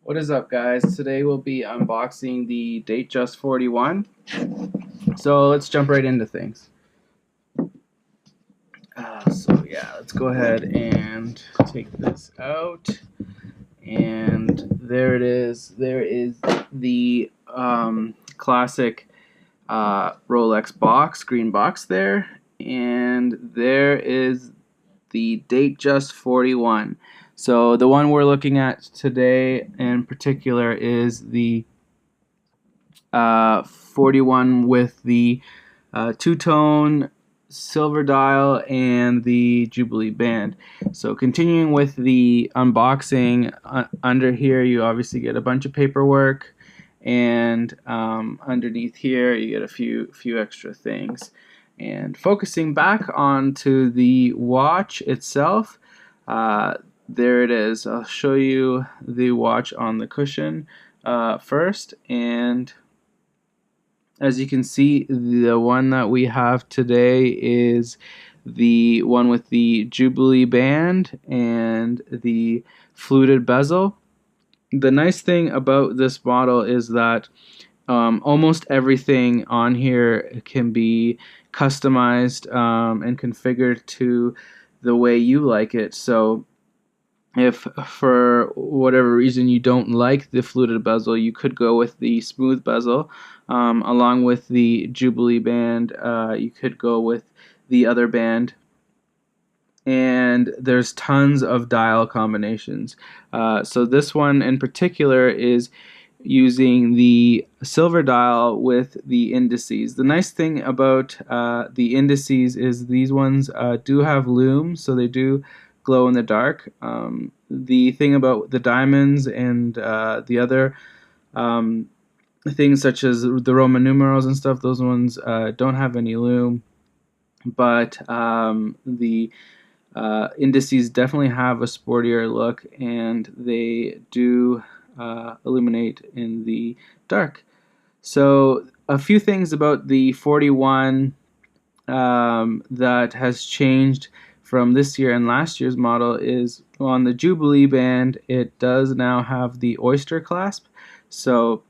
What is up, guys? Today we'll be unboxing the Datejust 41. So let's jump right into things. Let's go ahead and take this out. And there it is. There is the classic Rolex box, green box there. And there is the Datejust 41. So the one we're looking at today in particular is the 41 with the two-tone silver dial and the Jubilee band. So continuing with the unboxing, under here you obviously get a bunch of paperwork, and underneath here you get a few extra things. And focusing back onto the watch itself, there it is. I'll show you the watch on the cushion first, and as you can see, the one that we have today is the one with the Jubilee band and the fluted bezel. The nice thing about this model is that almost everything on here can be customized and configured to the way you like it. So if for whatever reason you don't like the fluted bezel, you could go with the smooth bezel. Along with the Jubilee band, you could go with the other band. And there's tons of dial combinations. So this one in particular is using the silver dial with the indices. The nice thing about the indices is these ones do have lume, so they do glow in the dark. The thing about the diamonds and the other things such as the Roman numerals and stuff, those ones don't have any lume, but the indices definitely have a sportier look, and they do illuminate in the dark. So a few things about the 41 that has changed from this year and last year's model is on the Jubilee band, it does now have the oyster clasp. So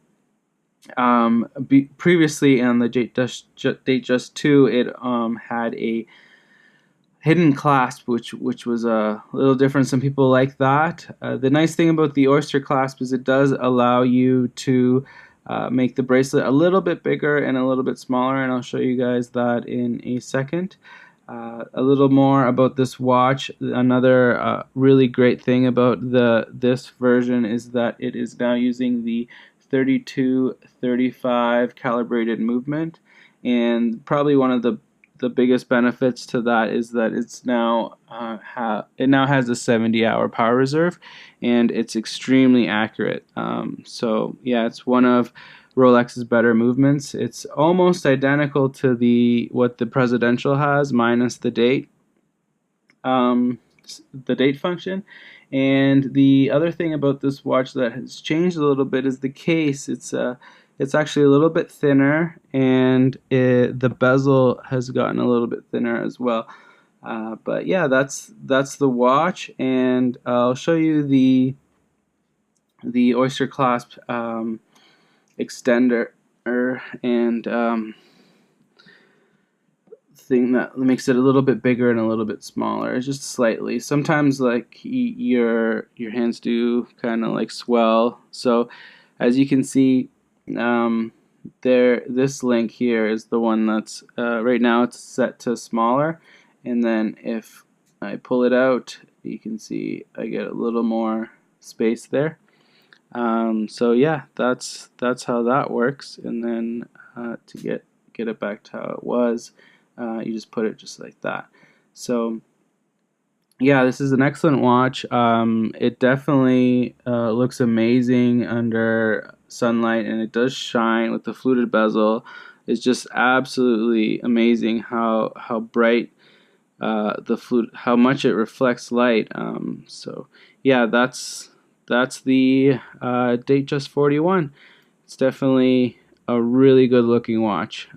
previously on the Datejust 2, it had a hidden clasp, which was a little different. Some people like that. The nice thing about the oyster clasp is it does allow you to make the bracelet a little bit bigger and a little bit smaller, and I'll show you guys that in a second. A little more about this watch. Another really great thing about this version is that it is now using the 32-35 calibrated movement, and probably one of the biggest benefits to that is that it's now it now has a 70-hour power reserve, and it's extremely accurate. So yeah, it's one of Rolex's better movements. It's almost identical to what the presidential has, minus the date function. And the other thing about this watch that has changed a little bit is the case. It's actually a little bit thinner, and the bezel has gotten a little bit thinner as well. But yeah, that's the watch, and I'll show you the oyster clasp extender and thing that makes it a little bit bigger and a little bit smaller, just slightly. Sometimes like your hands do kind of like swell. So as you can see, this link here is the one that's right now it's set to smaller, and then if I pull it out, you can see I get a little more space there. So yeah, that's how that works. And then to get it back to how it was, you just put it just like that. So yeah, this is an excellent watch. It definitely looks amazing under sunlight, and it does shine with the fluted bezel. It's just absolutely amazing how bright how much it reflects light. So yeah, that's the Datejust 41. It's definitely a really good looking watch.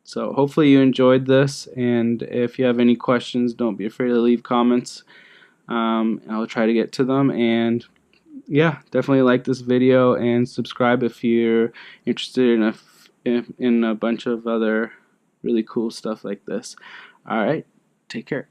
So hopefully you enjoyed this, and if you have any questions, don't be afraid to leave comments. I'll try to get to them, and yeah, definitely like this video and subscribe if you're interested in a bunch of other really cool stuff like this. All right, take care.